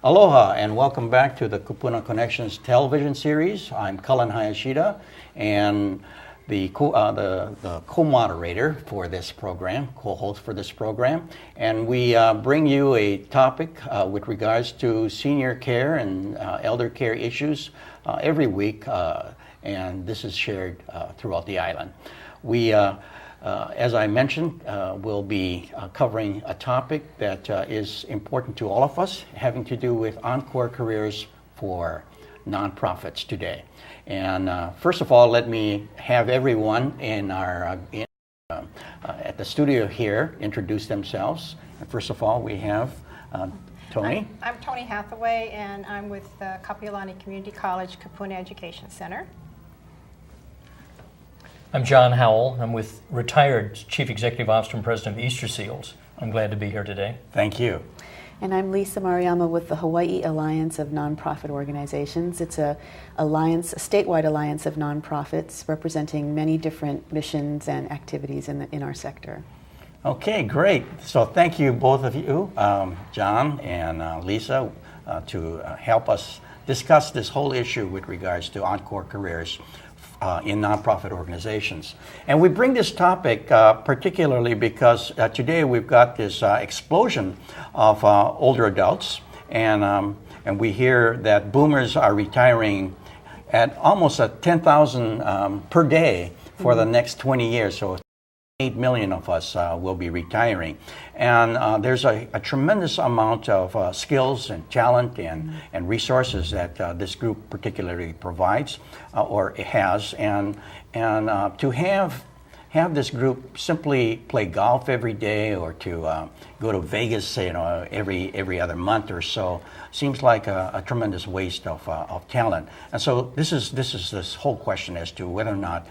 Aloha and welcome back to the Kupuna Connections television series. I'm Cullen Hayashida and the co-moderator for this program, co-host for this program. And we bring you a topic with regards to senior care and elder care issues every week, and this is shared throughout the island. We as I mentioned, we'll be covering a topic that is important to all of us, having to do with Encore careers for nonprofits today. And first of all, let me have everyone in our at the studio here introduce themselves. And first of all, we have Tony. I'm Tony Hathaway, and I'm with Kapi'olani Community College Kupuna Education Center. I'm John Howell. I'm with retired Chief Executive Officer and President of Easter Seals. I'm glad to be here today. Thank you. And I'm Lisa Mariyama with the Hawai'i Alliance of Nonprofit Organizations. It's a statewide alliance of nonprofits representing many different missions and activities in our sector. Okay, great. So thank you, both of you, John and Lisa, to help us discuss this whole issue with regards to Encore careers in nonprofit organizations. And we bring this topic particularly because today we've got this explosion of older adults, and we hear that boomers are retiring at almost 10,000 per day for the next 20 years. So 8 million of us will be retiring. And there's a tremendous amount of skills and talent and resources that this group particularly provides or has. And to have this group simply play golf every day or to go to Vegas, every other month or so seems like a tremendous waste of talent. And so this is this whole question as to whether or not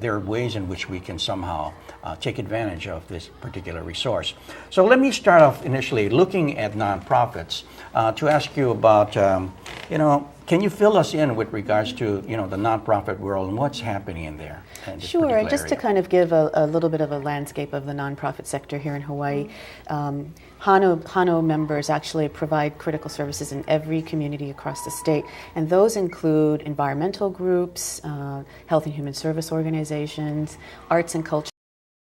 there are ways in which we can somehow take advantage of this particular resource. So let me start off initially looking at nonprofits to ask you about, can you fill us in with regards to, the nonprofit world and what's happening in there? In sure, and just to kind of give a little bit of a landscape of the nonprofit sector here in Hawaii, Hano members actually provide critical services in every community across the state, and those include environmental groups, health and human service organizations, arts and culture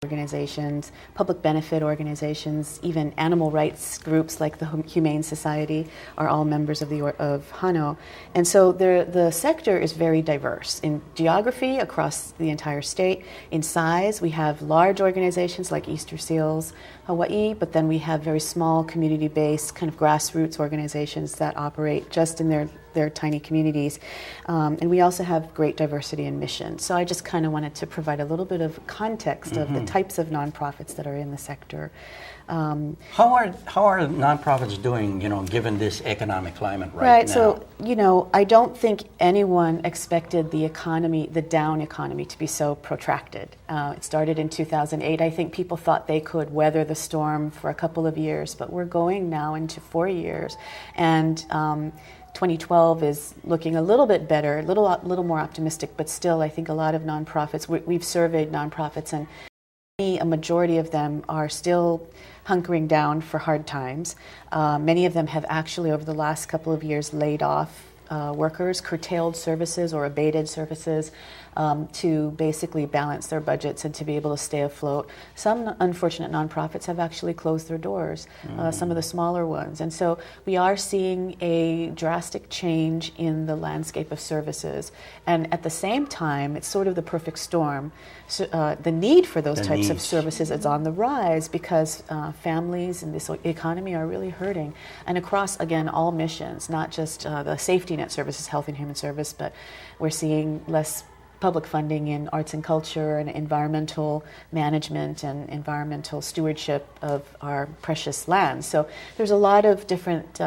organizations, public benefit organizations, even animal rights groups like the Humane Society are all members of Hano. And so the sector is very diverse in geography across the entire state. In size, we have large organizations like Easter Seals Hawaii, but then we have very small community-based kind of grassroots organizations that operate just in their tiny communities. And we also have great diversity in mission. So I just kind of wanted to provide a little bit of context of the types of nonprofits that are in the sector. How are nonprofits doing, given this economic climate right now? So, I don't think anyone expected the down economy to be so protracted. It started in 2008. I think people thought they could weather the storm for a couple of years, but we're going now into 4 years. And 2012 is looking a little bit better, a little more optimistic, but still I think a lot of nonprofits, we've surveyed nonprofits, and a majority of them are still hunkering down for hard times. Many of them have actually over the last couple of years laid off workers, curtailed services or abated services to basically balance their budgets and to be able to stay afloat. Some unfortunate nonprofits have actually closed their doors, some of the smaller ones. And so we are seeing a drastic change in the landscape of services. And at the same time, it's sort of the perfect storm. So, the need for those types of services is on the rise because families in this economy are really hurting. And across, again, all missions, not just the safety net services, health and human service, but we're seeing less public funding in arts and culture and environmental management and environmental stewardship of our precious land. So there's a lot of different,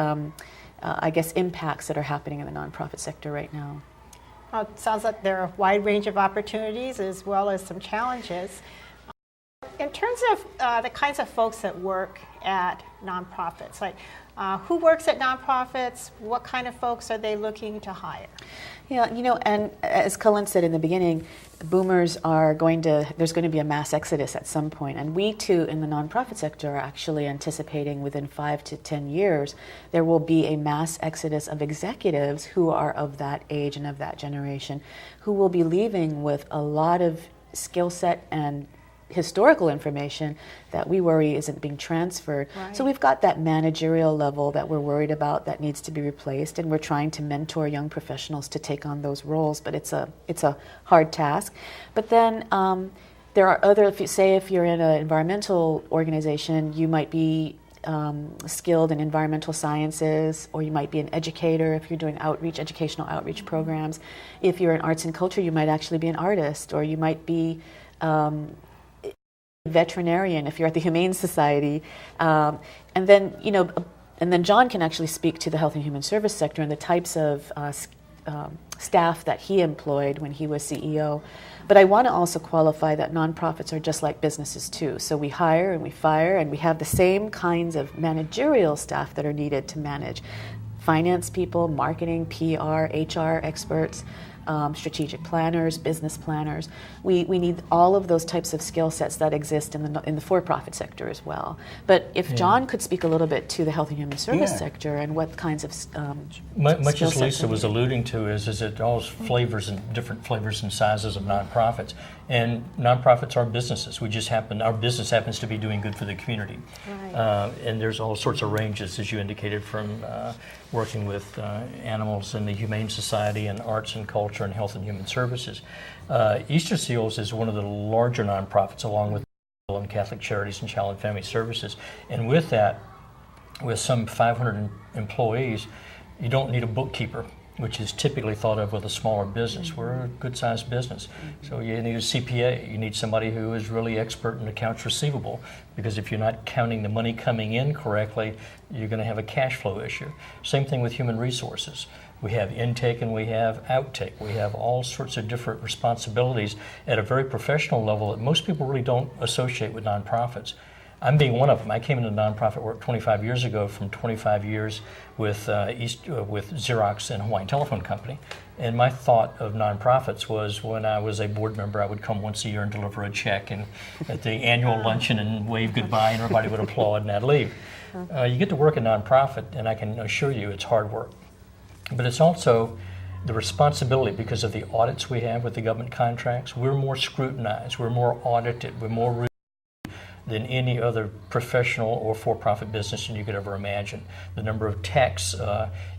impacts that are happening in the nonprofit sector right now. It sounds like there are a wide range of opportunities as well as some challenges. in terms of the kinds of folks that work at nonprofits, like who works at nonprofits, what kind of folks are they looking to hire? Yeah, and as Cullen said in the beginning, boomers there's going to be a mass exodus at some point. And we too, in the nonprofit sector, are actually anticipating within 5 to 10 years, there will be a mass exodus of executives who are of that age and of that generation, who will be leaving with a lot of skill set and historical information that we worry isn't being transferred. Right. So we've got that managerial level that we're worried about that needs to be replaced, and we're trying to mentor young professionals to take on those roles, but it's a hard task. But then there are other, if you're in an environmental organization, you might be skilled in environmental sciences, or you might be an educator if you're doing educational outreach programs. If you're in arts and culture, you might actually be an artist, or you might be veterinarian if you're at the Humane Society, and then John can actually speak to the health and human service sector and the types of staff that he employed when he was CEO. But I want to also qualify that nonprofits are just like businesses too. So we hire and we fire, and we have the same kinds of managerial staff that are needed to manage finance people, marketing, PR, HR experts, strategic planners, business planners. We need all of those types of skill sets that exist in the for-profit sector as well. But if John could speak a little bit to the health and human service sector and what kinds of much skill as sets Lisa are was needed. alluding to is it all flavors and different flavors and sizes of nonprofits. And nonprofits are businesses. Our business happens to be doing good for the community. Right. And there's all sorts of ranges, as you indicated, from working with animals in the Humane Society and arts and culture and health and human services. Easter Seals is one of the larger nonprofits, along with and Catholic Charities and Child and Family Services. And with that, with some 500 employees, you don't need a bookkeeper, which is typically thought of with a smaller business. We're a good-sized business. So you need a CPA. You need somebody who is really expert in accounts receivable, because if you're not counting the money coming in correctly, you're going to have a cash flow issue. Same thing with human resources. We have intake and we have outtake. We have all sorts of different responsibilities at a very professional level that most people really don't associate with nonprofits. I'm being one of them. I came into nonprofit work 25 years ago from 25 years with Xerox and Hawaiian Telephone Company. And my thought of nonprofits was, when I was a board member, I would come once a year and deliver a check and at the annual luncheon and wave goodbye, and everybody would applaud and I'd leave. You get to work in nonprofit, and I can assure you it's hard work. But it's also the responsibility, because of the audits we have with the government contracts. We're more scrutinized, we're more audited, we're more reviewed than any other professional or for-profit business you could ever imagine. The number of tax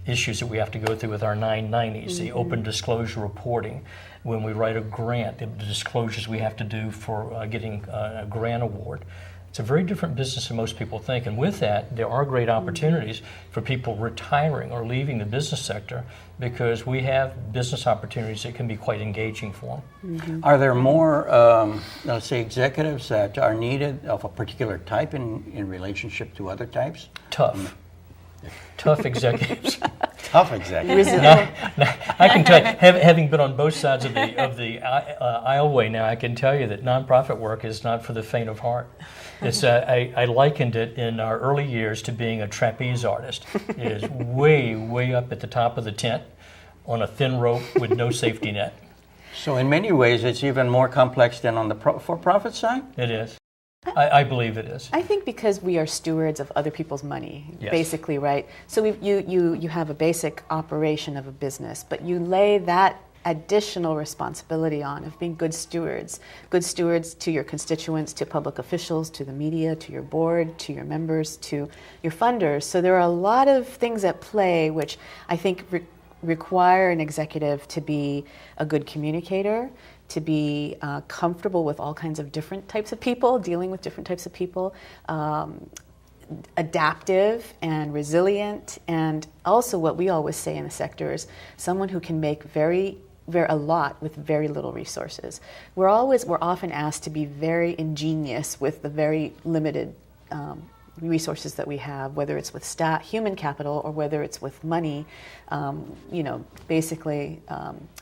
issues that we have to go through with our 990s, the open disclosure reporting, when we write a grant, the disclosures we have to do for getting a grant award. It's a very different business than most people think, and with that, there are great opportunities for people retiring or leaving the business sector, because we have business opportunities that can be quite engaging for them. Are there more, let's say, executives that are needed of a particular type in relationship to other types? Tough executives. Tough executives. I can tell you, having been on both sides of the aisleway now, I can tell you that nonprofit work is not for the faint of heart. It's I likened it in our early years to being a trapeze artist. It is way up at the top of the tent on a thin rope with no safety net. So in many ways, it's even more complex than on the for-profit side? It is. I believe it is. I think because we are stewards of other people's money, Yes. basically, right? So you have a basic operation of a business, but you lay that additional responsibility on of being good stewards to your constituents, to public officials, to the media, to your board, to your members, to your funders. So there are a lot of things at play which I think require an executive to be a good communicator, to be comfortable with all kinds of different types of people, dealing with different types of people, adaptive and resilient, and also what we always say in the sector is someone who can make a lot with very little resources. We're often asked to be very ingenious with the very limited resources that we have, whether it's with human capital or whether it's with money, basically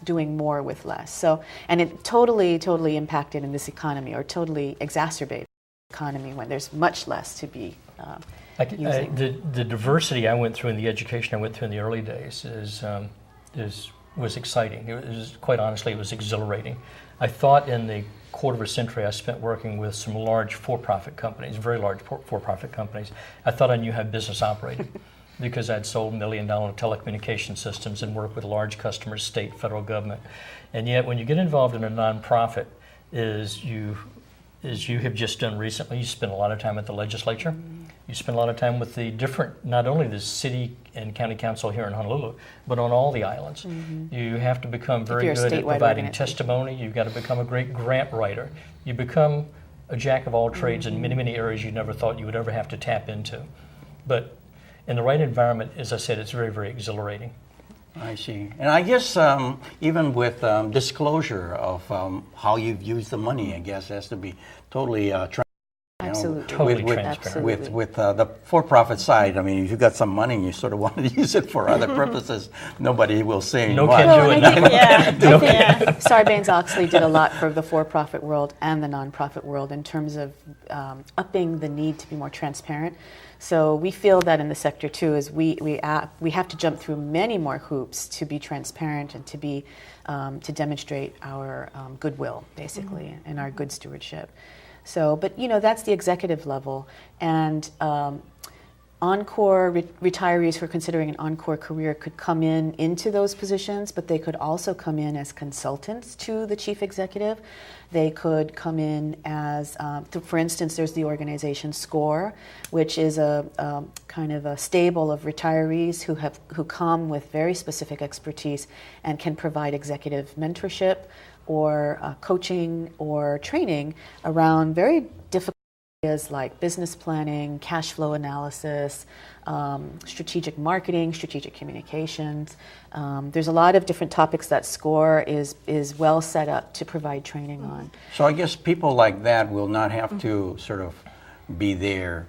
doing more with less. So, and it totally impacted in this economy, or totally exacerbated. economy when there's much less to be using. The diversity I went through in the education I went through in the early days was exciting. It was, quite honestly, it was exhilarating. I thought in the quarter of a century I spent working with some large for-profit companies, very large for-profit companies, I thought I knew how business operated because I'd sold $1 million telecommunication systems and worked with large customers, state, federal government. And yet when you get involved in a nonprofit, as you have just done recently, you spend a lot of time at the legislature. Mm-hmm. You spend a lot of time with the different, not only the city and county council here in Honolulu, but on all the islands. Mm-hmm. You have to become very good at providing testimony. You've got to become a great grant writer. You become a jack of all trades in many, many areas you never thought you would ever have to tap into. But in the right environment, as I said, it's very, very exhilarating. I see. And I guess even with disclosure of how you've used the money, I guess has to be totally absolutely. Totally transparent. With the for-profit side, I mean, if you've got some money and you sort of want to use it for other purposes, nobody will say no much. can do it. Sarbanes-Oxley did a lot for the for-profit world and the nonprofit world in terms of upping the need to be more transparent. So we feel that in the sector too, is we have to jump through many more hoops to be transparent and to be to demonstrate our goodwill, basically, and our good stewardship. So, but that's the executive level, and Encore retirees who are considering an Encore career could come into those positions, but they could also come in as consultants to the chief executive. They could come in as, for instance, there's the organization SCORE, which is a kind of a stable of retirees who come with very specific expertise and can provide executive mentorship or coaching or training around very difficult areas like business planning, cash flow analysis, strategic marketing, strategic communications. There's a lot of different topics that SCORE is well set up to provide training on. So I guess people like that will not have to sort of be there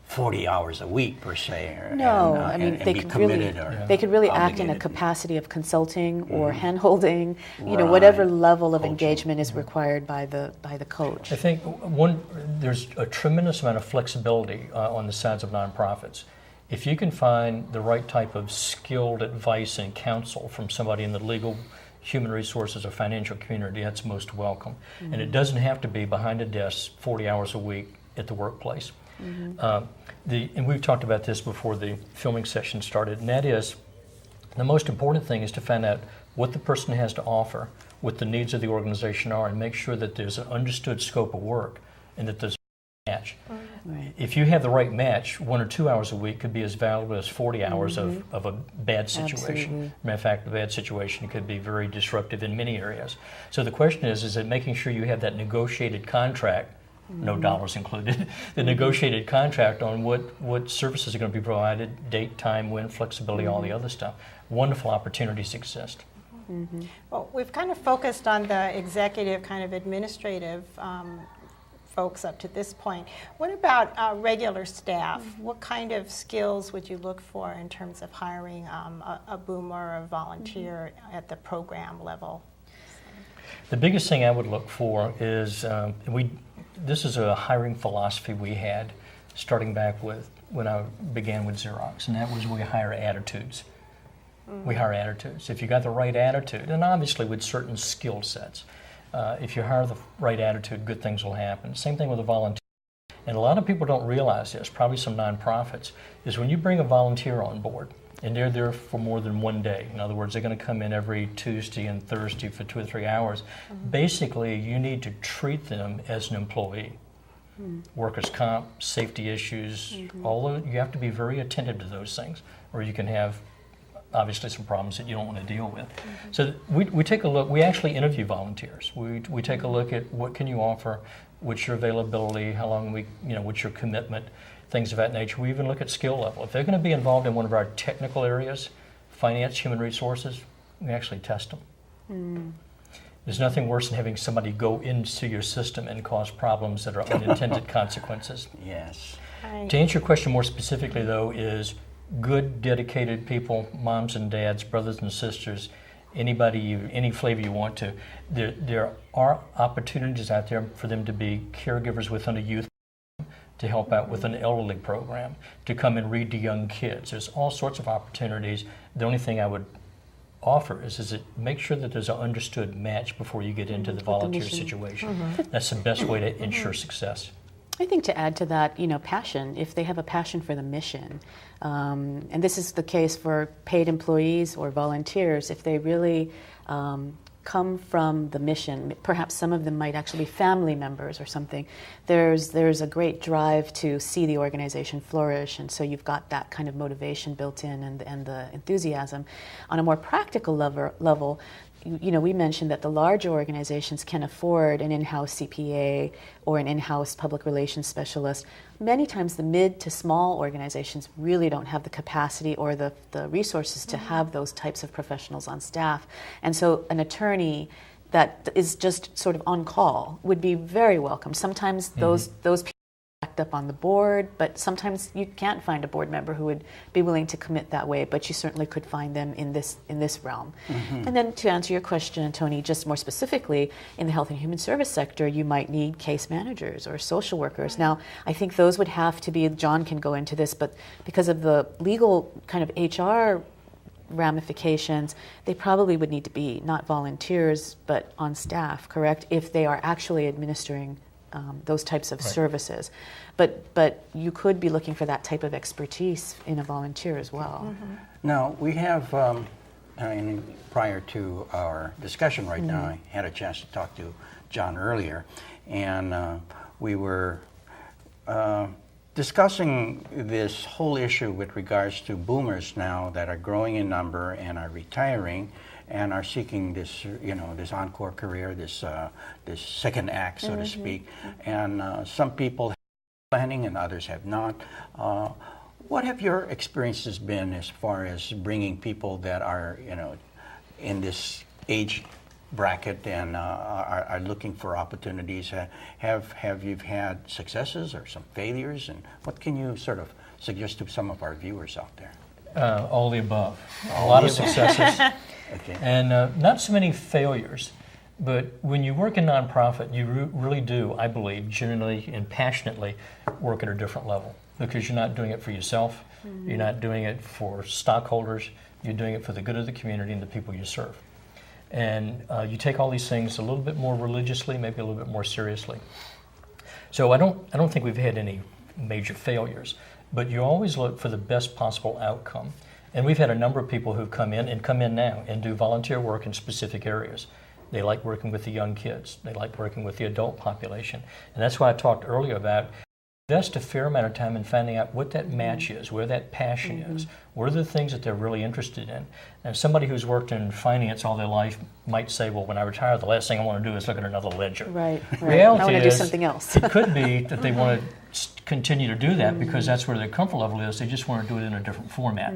40 hours a week per se. No, I mean they could really act in a capacity of consulting or hand-holding, whatever level of engagement is required by the coach. I think there's a tremendous amount of flexibility on the sides of nonprofits. If you can find the right type of skilled advice and counsel from somebody in the legal, human resources, or financial community, that's most welcome. Mm-hmm. And it doesn't have to be behind a desk 40 hours a week at the workplace. Mm-hmm. And we've talked about this before the filming session started, and that is the most important thing is to find out what the person has to offer, what the needs of the organization are, and make sure that there's an understood scope of work and that there's a match. Right. If you have the right match, 1 or 2 hours a week could be as valuable as 40 hours of a bad situation. Absolutely. Matter of fact, a bad situation could be very disruptive in many areas. So the question is that making sure you have that negotiated contract, no dollars included, the negotiated contract on what services are going to be provided, date, time, when, flexibility, all the other stuff. Wonderful opportunities exist. Mm-hmm. Well, we've kind of focused on the executive, kind of administrative folks up to this point. What about regular staff? What kind of skills would you look for in terms of hiring a boomer or a volunteer at the program level? The biggest thing I would look for is this is a hiring philosophy we had starting back with when I began with Xerox, and that was we hire attitudes. Mm-hmm. We hire attitudes. If you got the right attitude, and obviously with certain skill sets, if you hire the right attitude, good things will happen. Same thing with a volunteer. And a lot of people don't realize this, probably some nonprofits, is when you bring a volunteer on board, and they're there for more than one day. In other words, they're going to come in every Tuesday and Thursday for 2 or 3 hours. Mm-hmm. Basically, you need to treat them as an employee. Mm-hmm. Workers' comp, safety issues, although you have to be very attentive to those things, or you can have obviously some problems that you don't want to deal with. Mm-hmm. So we take a look, we actually interview volunteers. We take a look at what can you offer, what's your availability, how long what's your commitment, things of that nature. We even look at skill level. If they're going to be involved in one of our technical areas, finance, human resources, we actually test them. Mm. There's nothing worse than having somebody go into your system and cause problems that are unintended consequences. Yes. Right. To answer your question more specifically, though, is good, dedicated people, moms and dads, brothers and sisters, any flavor you want to. There are opportunities out there for them to be caregivers within a youth, to help out with an elderly program, to come and read to young kids. There's all sorts of opportunities. The only thing I would offer is that make sure that there's an understood match before you get into the volunteer situation. That's the best way to ensure success. I think to add to that, passion, if they have a passion for the mission, and this is the case for paid employees or volunteers, if they really come from the mission, perhaps some of them might actually be family members or something, there's a great drive to see the organization flourish, and so you've got that kind of motivation built in and the enthusiasm. On a more practical level, we mentioned that the larger organizations can afford an in-house CPA or an in-house public relations specialist. Many times the mid to small organizations really don't have the capacity or the resources to have those types of professionals on staff. And so an attorney that is just sort of on call would be very welcome. Sometimes those people backed up on the board, but sometimes you can't find a board member who would be willing to commit that way, but you certainly could find them in this realm. And then to answer your question, Tony, just more specifically, in the health and human service sector, you might need case managers or social workers. Now, I think those would have to be, John can go into this, but because of the legal kind of HR ramifications, they probably would need to be not volunteers, but on staff, correct, if they are actually administering those types of services. But you could be looking for that type of expertise in a volunteer as well. Now, we have, prior to our discussion right now, I had a chance to talk to John earlier, and we were discussing this whole issue with regards to boomers now that are growing in number and are retiring and are seeking this, this encore career, this second act, so to speak. And some people have planning and others have not. What have your experiences been as far as bringing people that are, in this age bracket and are looking for opportunities? Have you had successes or some failures? And what can you sort of suggest to some of our viewers out there? All the above. A lot of successes. Okay. And not so many failures, but when you work in nonprofit, you really do, I believe, genuinely and passionately work at a different level, because you're not doing it for yourself, you're not doing it for stockholders, you're doing it for the good of the community and the people you serve. And you take all these things a little bit more religiously, maybe a little bit more seriously. So I don't think we've had any major failures, but you always look for the best possible outcome. And we've had a number of people who've come in now and do volunteer work in specific areas. They like working with the young kids. They like working with the adult population. And that's why I talked earlier about invest a fair amount of time in finding out what that match is, where that passion is, what are the things that they're really interested in. And somebody who's worked in finance all their life might say, well, when I retire, the last thing I want to do is look at another ledger. Right. Reality I want to do is, something else. It could be that they want to continue to do that because that's where their comfort level is. They just want to do it in a different format.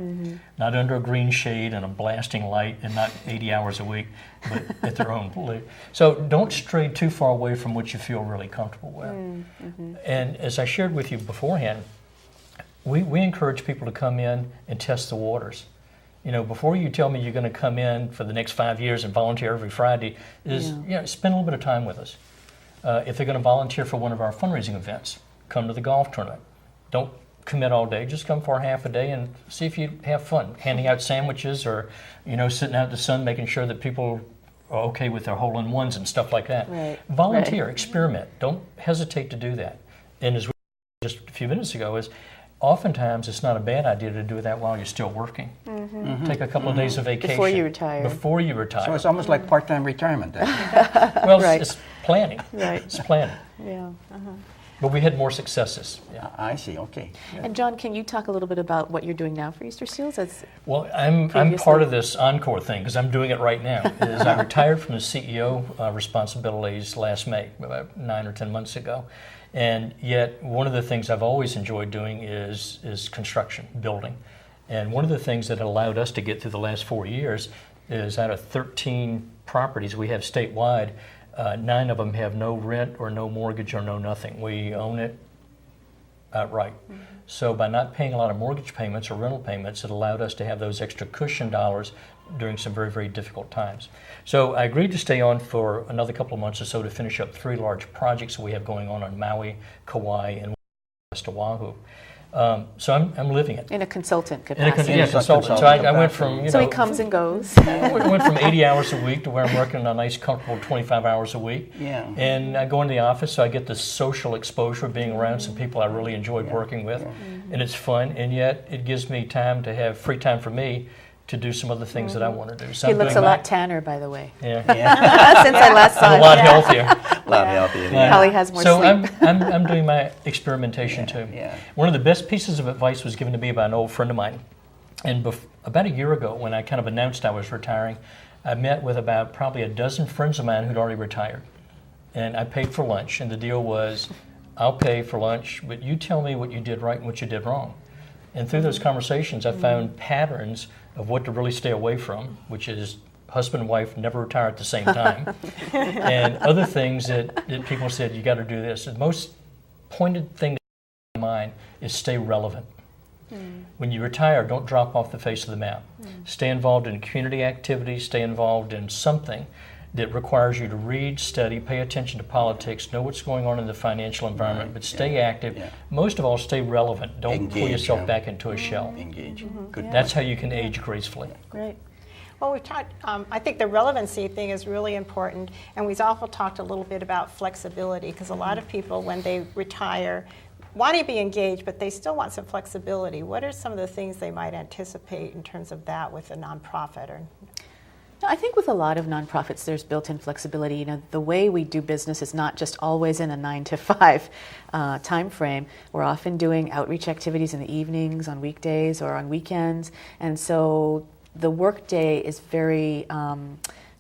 Not under a green shade and a blasting light and not 80 hours a week, but at their own place. So don't stray too far away from what you feel really comfortable with. And as I shared with you beforehand, we encourage people to come in and test the waters. Before you tell me you're going to come in for the next 5 years and volunteer every Friday, spend a little bit of time with us. If they're going to volunteer for one of our fundraising events, come to the golf tournament. Don't commit all day, just come for half a day and see if you have fun, handing out sandwiches or, sitting out in the sun, making sure that people are okay with their hole-in-ones and stuff like that. Right. Volunteer, experiment. Don't hesitate to do that. And as we just a few minutes ago is, oftentimes it's not a bad idea to do that while you're still working. Take a couple of days of vacation. Before you retire. Before you retire. So it's almost like part-time retirement then. Well, Right. it's planning. Right. It's planning. Yeah. But we had more successes. Yeah. I see, okay. And John, can you talk a little bit about what you're doing now for Easter Seals? Well, I'm Previously. part of this Encore thing because I'm doing it right now. I retired from the CEO responsibilities last May, about 9 or 10 months ago. And yet, one of the things I've always enjoyed doing is construction, building. And one of the things that allowed us to get through the last 4 years is out of 13 properties we have statewide, 9 of them have no rent or no mortgage or no nothing. We own it outright. So by not paying a lot of mortgage payments or rental payments, it allowed us to have those extra cushion dollars during some very, very difficult times. So I agreed to stay on for another couple of months or so to finish up 3 large projects we have going on Maui, Kauai, and West Oahu. So I'm living it. In a consultant capacity. Consultant. So I went from, So he comes and goes. I went from 80 hours a week to where I'm working a nice, comfortable 25 hours a week. Yeah. And I go into the office, so I get the social exposure of being around some people I really enjoyed working with. And it's fun, and yet it gives me time to have free time for me to do some other things that I want to do. So He I'm looks doing a lot that. tanner, by the way, Yeah. since I last saw And a him. lot healthier. A lot healthier. Yeah. Probably has more So sleep. I'm doing my experimentation too. Yeah. One of the best pieces of advice was given to me by an old friend of mine. And about a year ago, when I kind of announced I was retiring, I met with about probably a dozen friends of mine who'd already retired. And I paid for lunch, and the deal was, I'll pay for lunch, but you tell me what you did right and what you did wrong. And through those conversations, I found patterns of what to really stay away from, which is husband and wife never retire at the same time, and other things that people said, you got to do this. The most pointed thing in my mind is stay relevant. When you retire, don't drop off the face of the map. Stay involved in community activities, stay involved in something that requires you to read, study, pay attention to politics, know what's going on in the financial environment, but stay active. Yeah. Most of all, stay relevant. Don't pull Engage, yourself yeah. back into a shell. Engage. Good. That's how you can age gracefully. Great. Well, we've talked, I think the relevancy thing is really important, and we've also talked a little bit about flexibility, because a lot of people, when they retire, want to be engaged, but they still want some flexibility. What are some of the things they might anticipate in terms of that with a nonprofit? Or No, I think with a lot of nonprofits, there's built-in flexibility. You know, the way we do business is not just always in a 9 to 5 time frame. We're often doing outreach activities in the evenings, on weekdays, or on weekends, and so the workday is very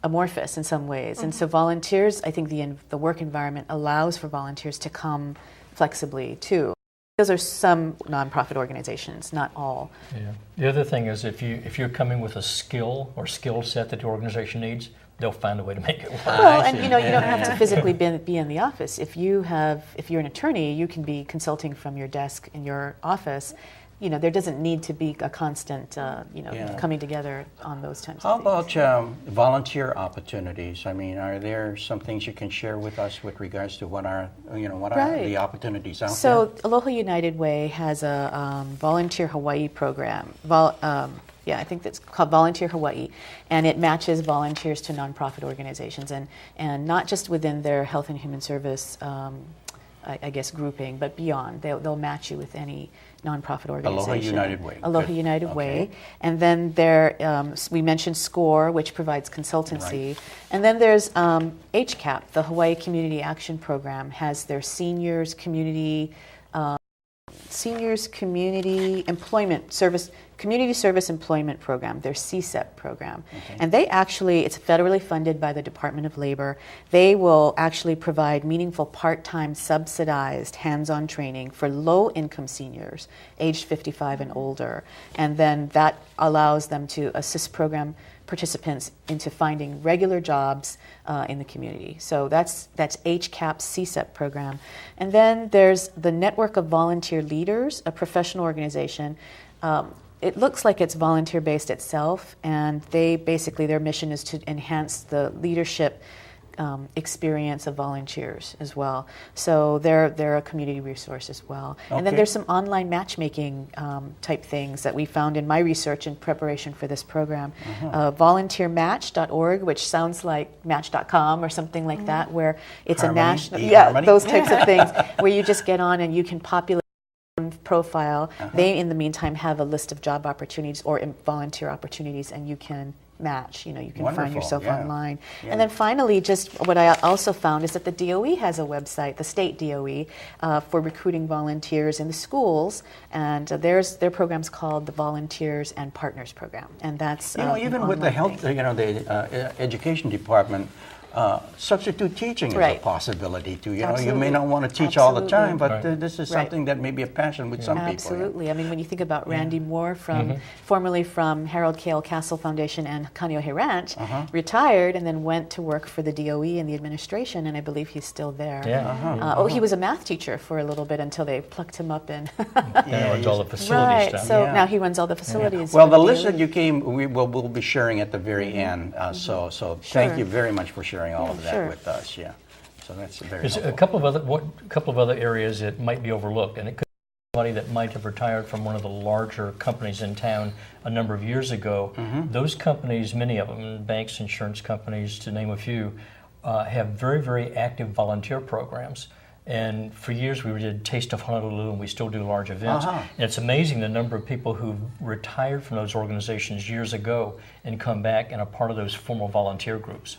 amorphous in some ways. And so volunteers, I think the work environment allows for volunteers to come flexibly too. Those are some nonprofit organizations, not all. Yeah. The other thing is if you're coming with a skill or skill set that the organization needs, they'll find a way to make it work. Well, and you know, you don't have to physically be in the office. If you're an attorney, you can be consulting from your desk in your office. You know, there doesn't need to be a constant, coming together on those types How of things. about volunteer opportunities? I mean, are there some things you can share with us with regards to what are the opportunities out there? So Aloha United Way has a volunteer Hawai'i program. I think that's called Volunteer Hawai'i, and it matches volunteers to nonprofit organizations, and not just within their health and human service, I guess, grouping, but beyond. They'll match you with any nonprofit organization. Aloha United Way. Aloha Good. United Okay. Way. And then we mentioned SCORE, which provides consultancy. Right. And then there's HCAP, the Hawaii Community Action Program, has their Seniors Community Community Service Employment Program, their CSEP program. Okay. And it's federally funded by the Department of Labor. They will actually provide meaningful part-time subsidized hands-on training for low-income seniors aged 55 and older. And then that allows them to assist program participants into finding regular jobs in the community. So that's HCAP's CSEP program. And then there's the Network of Volunteer Leaders, a professional organization. It looks like it's volunteer-based itself, and their mission is to enhance the leadership experience of volunteers as well. So they're a community resource as well. And then Okay. there's some online matchmaking type things that we found in my research in preparation for this program. Volunteermatch.org, which sounds like Match.com or something like that, where it's Harmony, a national, eHarmony. those types of things, where you just get on and you can populate profile. They, in the meantime, have a list of job opportunities or volunteer opportunities, and you can match. You can Wonderful, find yourself yeah. online. Yeah. And then finally, just what I also found is that the DOE has a website, the state DOE, for recruiting volunteers in the schools, and their program's called the Volunteers and Partners Program, and that's even an with the online health, thing. the education department substitute teaching is a Right. possibility too. You Absolutely. may not want to teach all the time, but Right. this is Right. something that may be a passion with some people. yeah. Absolutely. I mean, when you think about Randy Moore, formerly from Harold Cale Castle Foundation and Kaneohe Ranch, retired and then went to work for the DOE and the administration, and I believe he's still there. Yeah. He was a math teacher for a little bit until they plucked him up and. Now runs all the facility Right. stuff. So Yeah. now he runs all the facilities. Well, for the DOE. list that you came, we'll be sharing at the very end. So thank Sure. you very much for sharing all of that Sure. with us. Yeah. So that's very There's helpful. a couple of other areas that might be overlooked, and it could be somebody that might have retired from one of the larger companies in town a number of years ago. Those companies, many of them, banks, insurance companies, to name a few, have very, very active volunteer programs. And for years we did Taste of Honolulu, and we still do large events. And it's amazing the number of people who retired from those organizations years ago and come back and are part of those formal volunteer groups.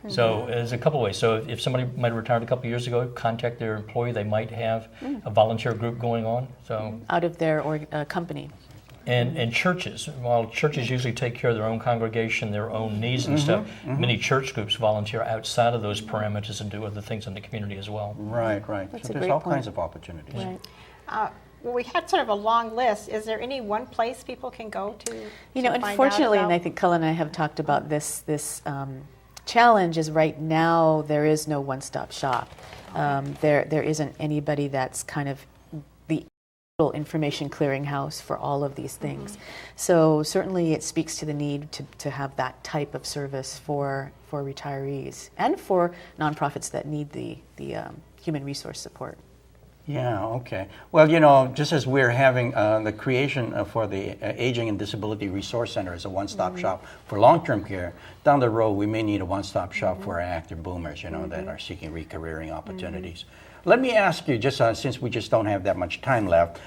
So there's a couple ways. So if somebody might have retired a couple years ago, contact their employee. They might have a volunteer group going on. So Out of their company. and churches, while churches usually take care of their own congregation, their own needs and stuff, many church groups volunteer outside of those parameters and do other things in the community as well. Right. That's So a there's great all point. kinds of opportunities. Right. Well, we had sort of a long list. Is there any one place people can go to? You know, to find out unfortunately, and about- I think Cullen and I have talked about this challenge is right now there is no one-stop shop. There isn't anybody that's kind of the information clearinghouse for all of these things. So certainly it speaks to the need to have that type of service for retirees and for nonprofits that need the human resource support. Yeah, okay. Well, just as we're having the creation for the Aging and Disability Resource Center as a one-stop shop for long-term care, down the road we may need a one-stop shop for our active boomers, that are seeking recareering opportunities. Let me ask you, just since we just don't have that much time left,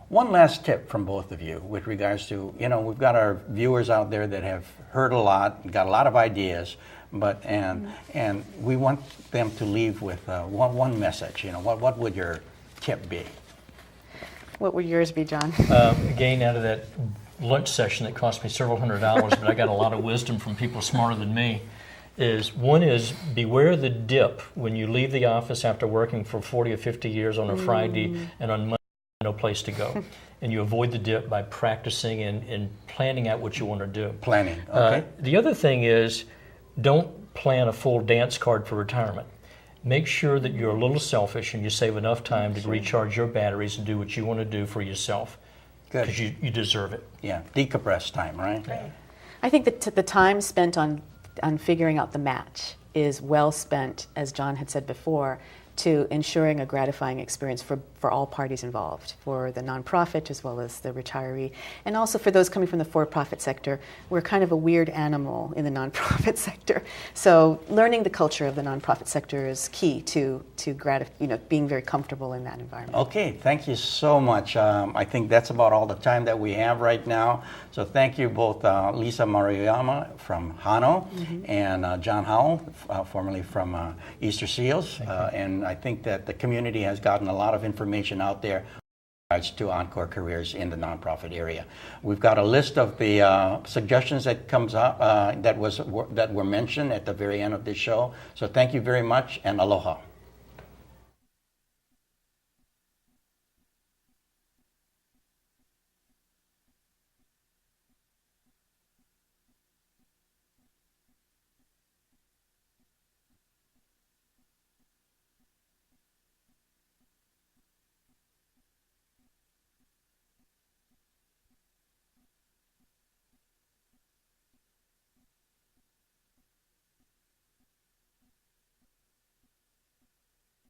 one last tip from both of you with regards to, we've got our viewers out there that have heard a lot, got a lot of ideas, and we want them to leave with one message. What would your tip be? What would yours be, John? Again, out of that lunch session that cost me several $100s, but I got a lot of wisdom from people smarter than me, is beware the dip when you leave the office after working for 40 or 50 years on a Friday and on Monday no place to go. And you avoid the dip by practicing and planning out what you want to do. Planning, okay. The other thing is, don't plan a full dance card for retirement. Make sure that you're a little selfish and you save enough time to recharge your batteries and do what you want to do for yourself. Good. Because you deserve it. Yeah, decompress time, right? I think that the time spent on figuring out the match is well spent, as John had said before, to ensuring a gratifying experience for all parties involved, for the nonprofit as well as the retiree, and also for those coming from the for-profit sector. We're kind of a weird animal in the nonprofit sector. So learning the culture of the nonprofit sector is key to being very comfortable in that environment. Okay, thank you so much. I think that's about all the time that we have right now. So thank you both Lisa Maruyama from Hano and John Howell, formerly from Easter Seals. And I think that the community has gotten a lot of information out there to Encore careers in the nonprofit area. We've got a list of the suggestions that comes up that were mentioned at the very end of this show. So thank you very much and aloha.